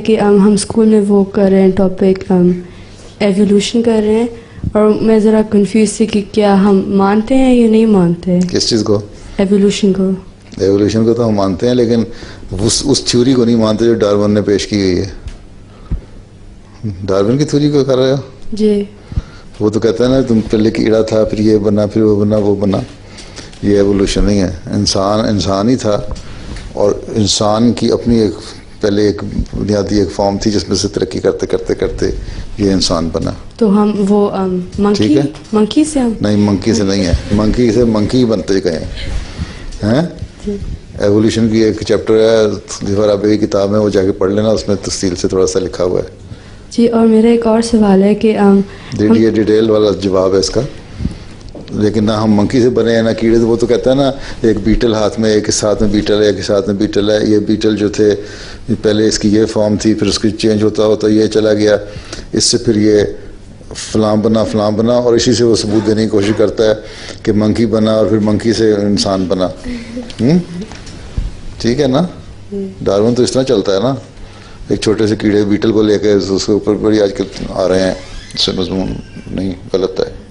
कि हम स्कूल में वो कर रहे हैं टॉपिक एवोल्यूशन कर रहे हैं, और मैं ज़रा कंफ्यूज थी कि क्या हम मानते हैं या नहीं मानते हैं। किस चीज़ को? एवोल्यूशन को। एवोल्यूशन को तो हम मानते हैं, लेकिन उस थ्योरी को नहीं मानते जो डार्विन ने पेश की गई है। डार्विन की थ्योरी को कर रहे हो जी। वो तो कहता है ना तुम पहले कीड़ा था, फिर ये बना, फिर वो बना, वो बना। ये एवोल्यूशन नहीं है। इंसान ही था, और इंसान की अपनी एक पहले एक बुनियादी एक फॉर्म थी जिसमें से तरक्की करते करते करते ये इंसान बना। तो हम वो मंकी से हम नहीं, मंकी से नहीं है। मंकी से मंकी बनते गए हैं। एवोल्यूशन की एक चैप्टर है फराबी की किताब में, वो जाके पढ़ लेना, उसमें तफसील से थोड़ा सा लिखा हुआ है जी। और मेरा एक और सवाल है कि ये डिटेल वाला जवाब है इसका। लेकिन ना हम मंकी से बने हैं ना कीड़े। वो तो कहता है ना एक बीटल हाथ में, एक साथ में बीटल है, एक साथ में बीटल है। ये बीटल जो थे पहले इसकी ये फॉर्म थी, फिर उसकी चेंज होता होता ये चला गया, इससे फिर ये फलां बना, और इसी से वो सबूत देने की कोशिश करता है कि मंकी बना और फिर मंकी से इंसान बना। ठीक है ना? डार्विन तो इस तरह चलता है ना, एक छोटे से कीड़े बीटल को लेकर उसके ऊपर बड़ी आजकल आ रहे हैं, इससे मजमून नहीं, गलत है।